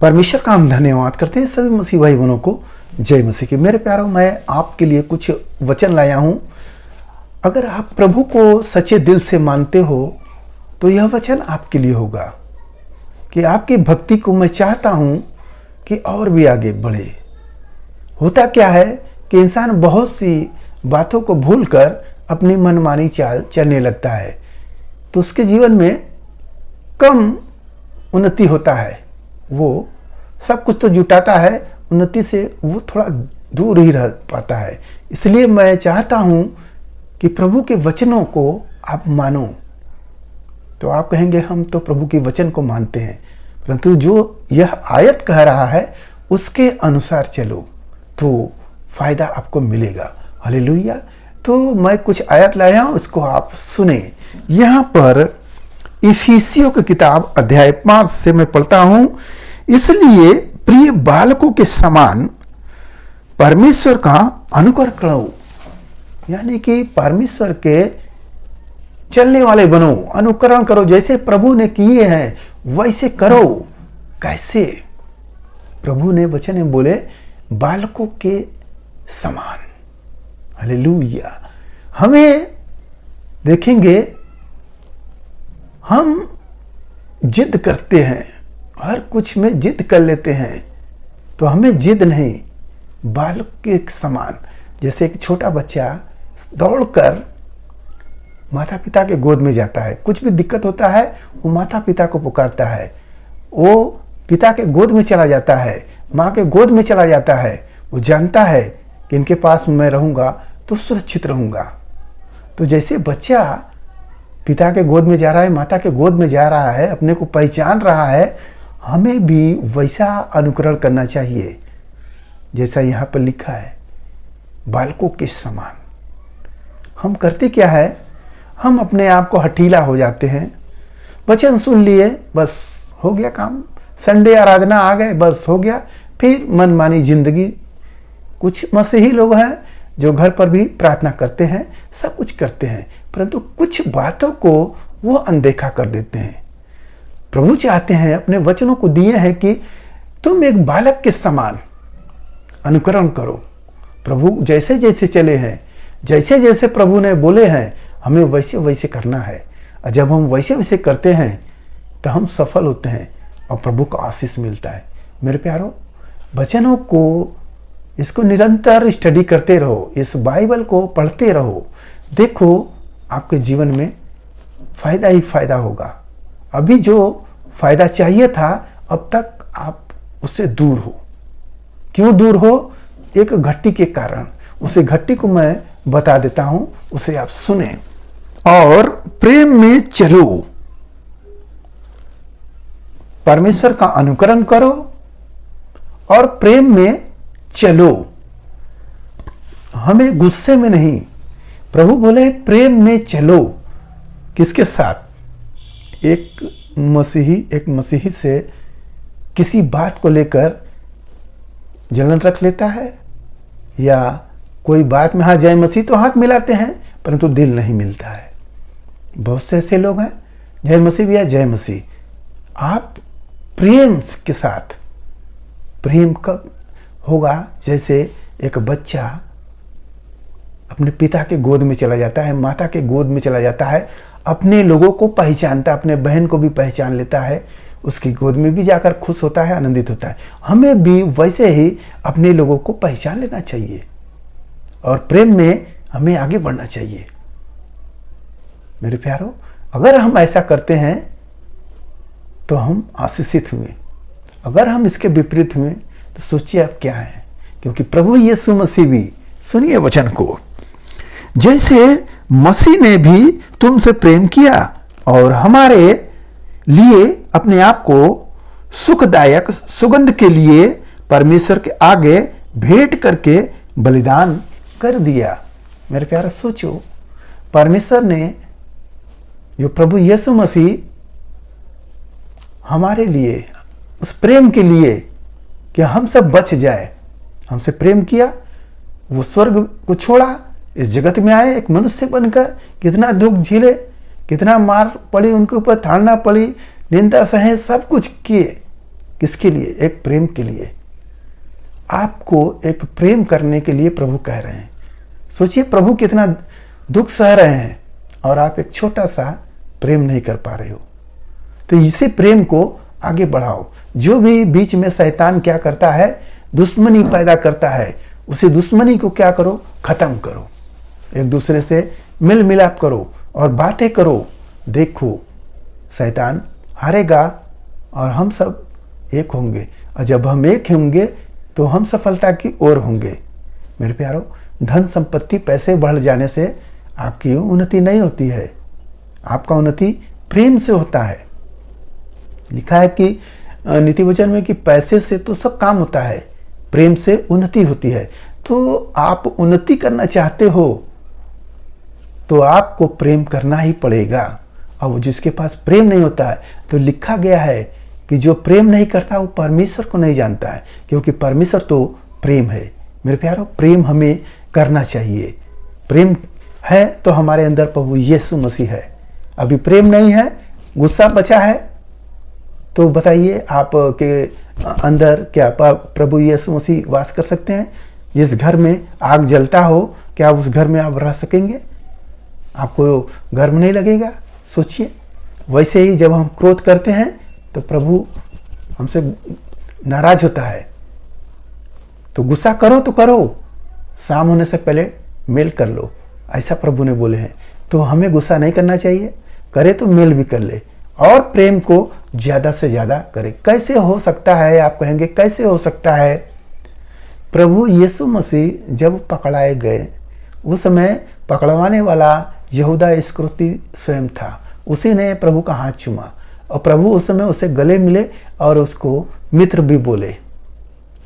परमेश्वर का हम धन्यवाद करते हैं सभी मसीह भाई बहनों को। जय मसीह की। मेरे प्यारों, मैं आपके लिए कुछ वचन लाया हूं। अगर आप प्रभु को सच्चे दिल से मानते हो तो यह वचन आपके लिए होगा कि आपकी भक्ति को मैं चाहता हूं कि और भी आगे बढ़े। होता क्या है कि इंसान बहुत सी बातों को भूलकर अपनी मनमानी चाल चलने लगता है, तो उसके जीवन में कम उन्नति होता है। वो सब कुछ तो जुटाता है, उन्नति से वो थोड़ा दूर ही रह पाता है। इसलिए मैं चाहता हूं कि प्रभु के वचनों को आप मानो। तो आप कहेंगे हम तो प्रभु के वचन को मानते हैं, परंतु जो यह आयत कह रहा है उसके अनुसार चलो तो फायदा आपको मिलेगा। हालेलुया। तो मैं कुछ आयत लाया हूं, उसको आप सुने। यहां पर इफिसियों की किताब अध्याय 5 से मैं पढ़ता हूं। इसलिए प्रिय बालकों के समान परमेश्वर का अनुकरण करो, यानी कि परमेश्वर के चलने वाले बनो, अनुकरण करो। जैसे प्रभु ने किए हैं वैसे करो। कैसे? प्रभु ने वचन में बोले बालकों के समान। हालेलुया। हमें देखेंगे, हम जिद करते हैं, हर कुछ में जिद कर लेते हैं, तो हमें जिद नहीं, बालक के समान। जैसे एक छोटा बच्चा दौड़कर माता पिता के गोद में जाता है, कुछ भी दिक्कत होता है वो माता पिता को पुकारता है, वो पिता के गोद में चला जाता है, माँ के गोद में चला जाता है। वो जानता है कि इनके पास मैं रहूँगा तो सुरक्षित रहूँगा। तो जैसे बच्चा पिता के गोद में जा रहा है, माता के गोद में जा रहा है, अपने को पहचान रहा है, हमें भी वैसा अनुकरण करना चाहिए जैसा यहाँ पर लिखा है, बालकों के समान। हम करते क्या है, हम अपने आप को हठीला हो जाते हैं। वचन सुन लिए, बस हो गया काम। संडे आराधना आ गए, बस हो गया। फिर मनमानी जिंदगी। कुछ मसीही लोग हैं जो घर पर भी प्रार्थना करते हैं, सब कुछ करते हैं, परंतु कुछ बातों को वो अनदेखा कर देते हैं। प्रभु चाहते हैं, अपने वचनों को दिए हैं कि तुम एक बालक के समान अनुकरण करो। प्रभु जैसे जैसे चले हैं, जैसे जैसे प्रभु ने बोले हैं, हमें वैसे वैसे करना है। और जब हम वैसे वैसे करते हैं तो हम सफल होते हैं और प्रभु का आशीष मिलता है। मेरे प्यारो, वचनों को इसको निरंतर स्टडी करते रहो, इस बाइबल को पढ़ते रहो। देखो आपके जीवन में फायदा ही फायदा होगा। अभी जो फायदा चाहिए था, अब तक आप उससे दूर हो। क्यों दूर हो? एक घट्टी के कारण। उसे घट्टी को मैं बता देता हूं, उसे आप सुने। और प्रेम में चलो, परमेश्वर का अनुकरण करो और प्रेम में चलो। हमें गुस्से में नहीं, प्रभु बोले प्रेम में चलो। किसके साथ? एक मसीही से किसी बात को लेकर जलन रख लेता है, या कोई बात में हाँ जय मसीह तो हाथ मिलाते हैं, परंतु दिल नहीं मिलता है। बहुत से ऐसे लोग हैं, जय मसीह भैया जय मसीह। आप प्रेम के साथ, प्रेम कब होगा? जैसे एक बच्चा अपने पिता के गोद में चला जाता है, माता के गोद में चला जाता है, अपने लोगों को पहचानता, अपने बहन को भी पहचान लेता है, उसकी गोद में भी जाकर खुश होता है, आनंदित होता है। हमें भी वैसे ही अपने लोगों को पहचान लेना चाहिए और प्रेम में हमें आगे बढ़ना चाहिए। मेरे प्यारो, अगर हम ऐसा करते हैं तो हम आशीषित हुए। अगर हम इसके विपरीत हुए तो सोचिए आप क्या है। क्योंकि प्रभु यीशु मसीह भी, सुनिए वचन को, जैसे मसीह ने भी तुमसे प्रेम किया और हमारे लिए अपने आप को सुखदायक सुगंध के लिए परमेश्वर के आगे भेंट करके बलिदान कर दिया। मेरे प्यारे, सोचो, परमेश्वर ने, जो प्रभु यीशु मसीह हमारे लिए, उस प्रेम के लिए कि हम सब बच जाए, हमसे प्रेम किया। वो स्वर्ग को छोड़ा, इस जगत में आए एक मनुष्य बनकर। कितना दुख झेले, कितना मार पड़ी उनके ऊपर, ताड़ना पड़ी, निंदा सहे, सब कुछ किए, किसके लिए? एक प्रेम के लिए। आपको एक प्रेम करने के लिए प्रभु कह रहे हैं। सोचिए प्रभु कितना दुख सह रहे हैं और आप एक छोटा सा प्रेम नहीं कर पा रहे हो। तो इसी प्रेम को आगे बढ़ाओ। जो भी बीच में शैतान क्या करता है, दुश्मनी पैदा करता है, उसी दुश्मनी को क्या करो? खत्म करो। एक दूसरे से मिल मिलाप करो और बातें करो। देखो शैतान हारेगा और हम सब एक होंगे, और जब हम एक होंगे तो हम सफलता की ओर होंगे। मेरे प्यारो, धन संपत्ति पैसे बढ़ जाने से आपकी उन्नति नहीं होती है। आपका उन्नति प्रेम से होता है। लिखा है कि नीति वचन में कि पैसे से तो सब काम होता है, प्रेम से उन्नति होती है। तो आप उन्नति करना चाहते हो तो आपको प्रेम करना ही पड़ेगा। अब जिसके पास प्रेम नहीं होता है, तो लिखा गया है कि जो प्रेम नहीं करता वो परमेश्वर को नहीं जानता है, क्योंकि परमेश्वर तो प्रेम है। मेरे प्यारो, प्रेम हमें करना चाहिए। प्रेम है तो हमारे अंदर प्रभु यीशु मसीह है। अभी प्रेम नहीं है, गुस्सा बचा है, तो बताइए आप के अंदर क्या प्रभु यीशु मसीह वास कर सकते हैं? जिस घर में आग जलता हो, क्या उस घर में आप रह सकेंगे? आपको गर्म नहीं लगेगा? सोचिए। वैसे ही जब हम क्रोध करते हैं तो प्रभु हमसे नाराज होता है। तो गुस्सा करो तो करो, शाम होने से पहले मेल कर लो, ऐसा प्रभु ने बोले हैं। तो हमें गुस्सा नहीं करना चाहिए, करे तो मेल भी कर ले और प्रेम को ज़्यादा से ज़्यादा करे। कैसे हो सकता है? आप कहेंगे कैसे हो सकता है? प्रभु यीशु मसीह जब पकड़ाए गए, उस समय पकड़वाने वाला यहूदा इस्करियोती स्वयं था। उसी ने प्रभु का हाथ चूमा और प्रभु उस समय उसे गले मिले और उसको मित्र भी बोले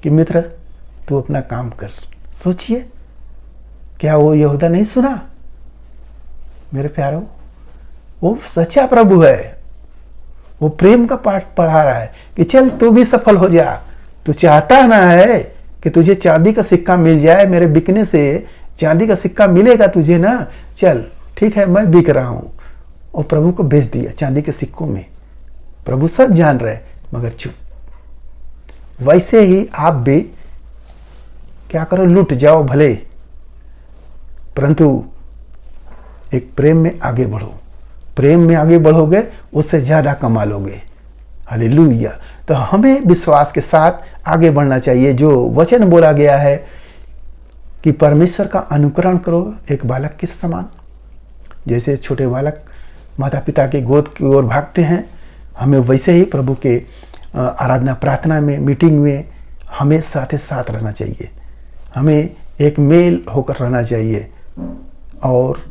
कि मित्र तू अपना काम कर। सोचिए, क्या वो यहूदा नहीं सुना? मेरे प्यारो, वो सच्चा प्रभु है। वो प्रेम का पाठ पढ़ा रहा है कि चल तू भी सफल हो जा। तू चाहता ना है कि तुझे चांदी का सिक्का मिल जाए, मेरे बिकने से चांदी का सिक्का मिलेगा तुझे ना, चल ठीक है मैं बिक रहा हूं। और प्रभु को बेच दिया चांदी के सिक्कों में। प्रभु सब जान रहे मगर चुप। वैसे ही आप भी क्या करो, लुट जाओ भले, परंतु एक प्रेम में आगे बढ़ो। प्रेम में आगे बढ़ोगे, उससे ज्यादा कमा लोगे। हालेलुया। तो हमें विश्वास के साथ आगे बढ़ना चाहिए। जो वचन बोला गया है कि परमेश्वर का अनुकरण करो एक बालक के समान। जैसे छोटे बालक माता पिता के गोद की ओर भागते हैं, हमें वैसे ही प्रभु के आराधना प्रार्थना में, मीटिंग में हमें साथ साथ रहना चाहिए। हमें एक मेल होकर रहना चाहिए और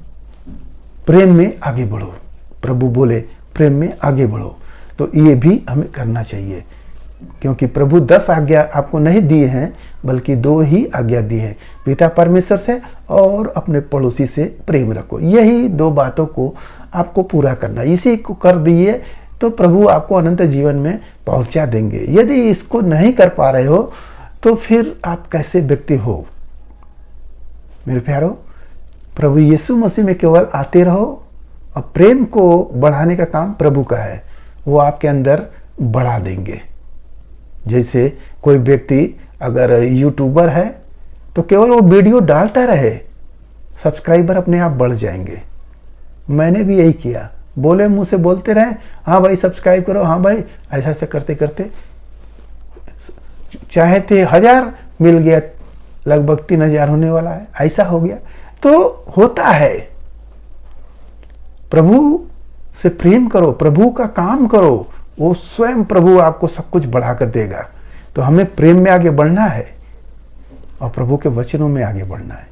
प्रेम में आगे बढ़ो। प्रभु बोले प्रेम में आगे बढ़ो, तो ये भी हमें करना चाहिए। क्योंकि प्रभु 10 आज्ञा आपको नहीं दिए हैं, बल्कि 2 ही आज्ञा दी है, पिता परमेश्वर से और अपने पड़ोसी से प्रेम रखो। यही 2 बातों को आपको पूरा करना। इसी को कर दिए तो प्रभु आपको अनंत जीवन में पहुंचा देंगे। यदि इसको नहीं कर पा रहे हो तो फिर आप कैसे व्यक्ति हो? मेरे प्यारो, प्रभु यीशु मसीह में केवल आते रहो और प्रेम को बढ़ाने का काम प्रभु का है। वो आपके अंदर बढ़ा देंगे। जैसे कोई व्यक्ति अगर यूट्यूबर है तो केवल वो वीडियो डालता रहे, सब्सक्राइबर अपने आप बढ़ जाएंगे। मैंने भी यही किया, बोले मुंह से बोलते रहे, हाँ भाई सब्सक्राइब करो, हाँ भाई, ऐसा ऐसा करते करते चाहे थे 1000 मिल गया, लगभग 3000 होने वाला है, ऐसा हो गया। तो होता है। प्रभु से प्रेम करो, प्रभु का काम करो, वो स्वयं प्रभु आपको सब कुछ बढ़ा कर देगा। तो हमें प्रेम में आगे बढ़ना है और प्रभु के वचनों में आगे बढ़ना है।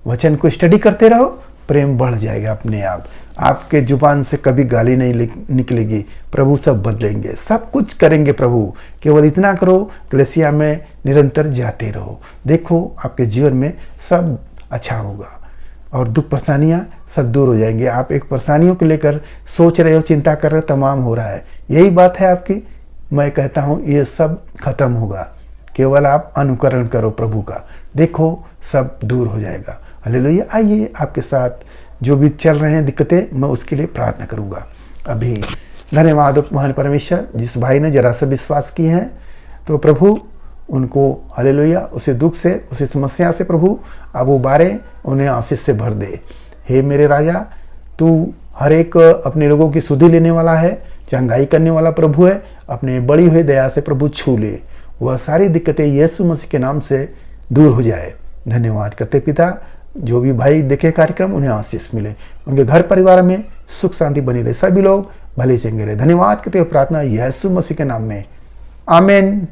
वचन को स्टडी करते रहो, प्रेम बढ़ जाएगा अपने आप। आपके जुबान से कभी गाली नहीं निकलेगी। प्रभु सब बदलेंगे, सब कुछ करेंगे प्रभु। केवल इतना करो, कलीसिया में निरंतर जाते रहो। देखो आपके जीवन में सब अच्छा होगा और दुख परेशानियां सब दूर हो जाएंगे। आप एक परेशानियों को लेकर सोच रहे हो, चिंता कर रहे हो, तमाम हो रहा है, यही बात है आपकी। मैं कहता हूँ ये सब खत्म होगा। केवल आप अनुकरण करो प्रभु का, देखो सब दूर हो जाएगा। हालेलुया। आइए आपके साथ जो भी चल रहे हैं दिक्कतें, मैं उसके लिए प्रार्थना करूंगा। अभी धन्यवाद महान परमेश्वर, जिस भाई ने जरा सा विश्वास किए हैं तो प्रभु उनको हालेलुया उसी दुख से, उसी समस्या से प्रभु अब उबारे, उन्हें आशीष से भर दे। हे मेरे राजा, तू हर एक अपने लोगों की सुधि लेने वाला है, चंगाई करने वाला प्रभु है। अपने बड़ी हुई दया से प्रभु छू ले, वह सारी दिक्कतें यीशु मसीह के नाम से दूर हो जाए। धन्यवाद करते पिता, जो भी भाई देखे कार्यक्रम उन्हें आशीष मिले, उनके घर परिवार में सुख शांति बनी रहे, सभी लोग भले चंगे रहे। धन्यवाद करते हुए प्रार्थना यीशु मसीह के नाम में, आमीन।